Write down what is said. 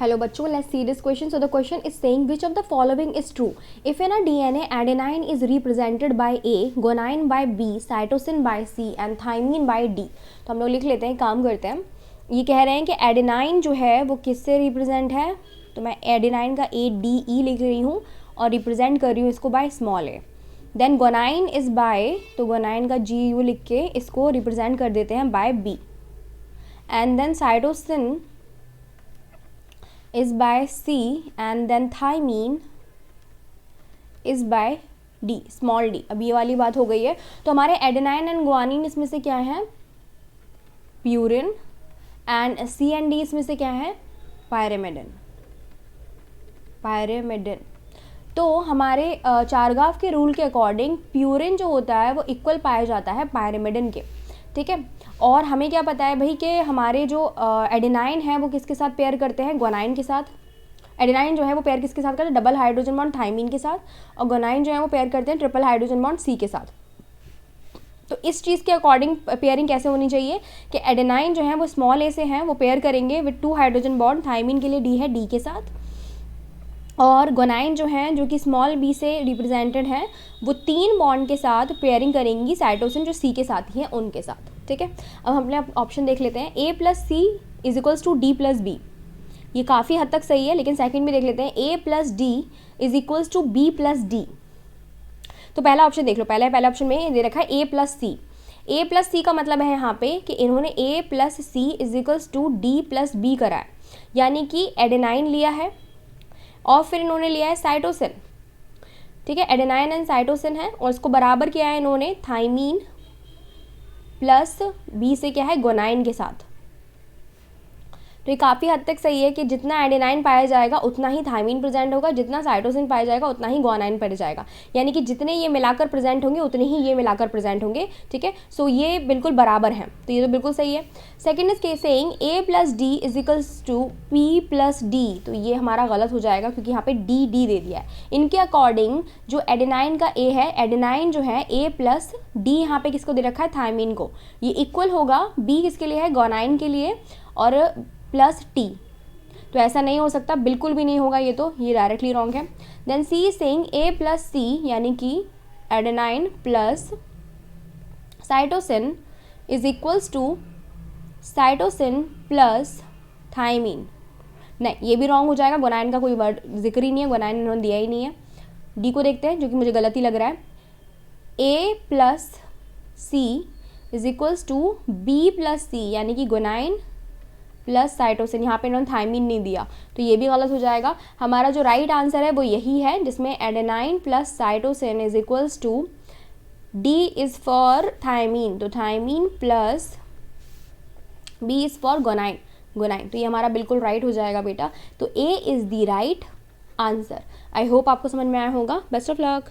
Hello बच्चों, let's see this question. So the question is saying which of the following is true? If in a DNA adenine is represented by A, guanine by B, cytosine by C and thymine by D. तो हम लोग लिख लेते हैं, काम करते हैं. ये कह रहे हैं कि एडेनाइन जो है वो किससे रिप्रेजेंट है, तो मैं एडेनाइन का ADE लिख रही हूँ और रिप्रेजेंट कर रही हूँ इसको by small a. Then guanine is by, तो गुआनाइन का GU लिख के इसको रिप्रेजेंट कर देते हैं by B. And then cytosine is by C and then thymine is by D, small d. अब ये वाली बात हो गई है. तो हमारे एडेनाइन एंड गुआनिन इसमें से क्या है, purine, and C and D इसमें से क्या है, पायरेमिडिन. तो हमारे चारगाव के रूल के अकॉर्डिंग प्यूरिन जो होता है वो इक्वल पाया जाता है पायरेमिडिन के, ठीक है. और हमें क्या पता है भाई कि हमारे जो एडेनाइन है वो किसके साथ पेयर करते हैं, गुआनाइन के साथ. एडेनाइन जो है वो पेयर किसके साथ करते हैं, डबल हाइड्रोजन बॉन्ड थाइमीन के साथ. और गुआनाइन जो है वो पेयर करते हैं ट्रिपल हाइड्रोजन बॉन्ड C के साथ. तो इस चीज़ के अकॉर्डिंग पेयरिंग कैसे होनी चाहिए कि एडेनाइन जो है वो स्मॉल a से हैं, वो पेयर करेंगे विद 2 हाइड्रोजन बॉन्ड, थाइमीन के लिए D है, D के साथ. और गुआनाइन जो है जो कि स्मॉल b से रिप्रेजेंटेड है वो 3 बॉन्ड के साथ पेयरिंग करेंगी साइटोसिन जो C के साथ ही हैं उनके साथ, ठीक है. अब हम अपने ऑप्शन देख लेते हैं. A plus C is equals to D plus B. ये काफ़ी हद तक सही है, लेकिन सेकंड में देख लेते हैं. A plus D is equals to B plus D. तो पहला ऑप्शन देख लो. पहले ऑप्शन में दे रखा है A plus C. A plus C का मतलब है यहाँ पे कि इन्होंने A plus C is equals to D plus B करा है, यानी कि एडेनाइन लिया है और फिर इन्होंने लिया है साइटोसिन, ठीक है. एडेनाइन एंड साइटोसिन है और इसको बराबर किया है इन्होंने थाइमीन प्लस B से क्या है, गुआनाइन के साथ. तो ये काफ़ी हद तक सही है कि जितना एडेनाइन पाया जाएगा उतना ही थाइमीन प्रेजेंट होगा, जितना साइटोसिन पाया जाएगा उतना ही गुआनाइन पाया जाएगा, यानी कि जितने ये मिलाकर प्रेजेंट होंगे उतने ही ये मिलाकर प्रेजेंट होंगे, ठीक है. सो ये बिल्कुल बराबर हैं, तो ये तो बिल्कुल सही है. सेकेंड इज के saying A plus D is equals to P plus D. तो ये हमारा गलत हो जाएगा क्योंकि यहाँ पे D दे दिया है. इनके अकॉर्डिंग जो एडेनाइन का A है, एडेनाइन जो है A प्लस D यहाँ पे किसको दे रखा है, थाइमीन को. ये इक्वल होगा B किसके लिए है, गुआनाइन के लिए, और प्लस T. तो ऐसा नहीं हो सकता, बिल्कुल भी नहीं होगा, ये डायरेक्टली रॉन्ग है. Then C is saying A plus C यानी कि adenine plus cytosine is equals to cytosine plus thymine. नहीं, ये भी रॉन्ग हो जाएगा. गुआनाइन का कोई वर्ड जिक्र ही नहीं है, गुआनाइन इन्होंने दिया ही नहीं है. D को देखते हैं, जो कि मुझे गलत ही लग रहा है. A plus C is equals to B plus C यानी कि गुआनाइन प्लस साइटोसिन. यहाँ पे इन्होंने थाइमीन नहीं दिया, तो ये भी गलत हो जाएगा. हमारा जो राइट आंसर है वो यही है, जिसमें adenine plus cytosine is equals to D is for thymine, तो thymine plus B is for guanine. तो ये हमारा बिल्कुल राइट हो जाएगा बेटा. तो A is the right answer. I hope आपको समझ में आया होगा. Best of luck.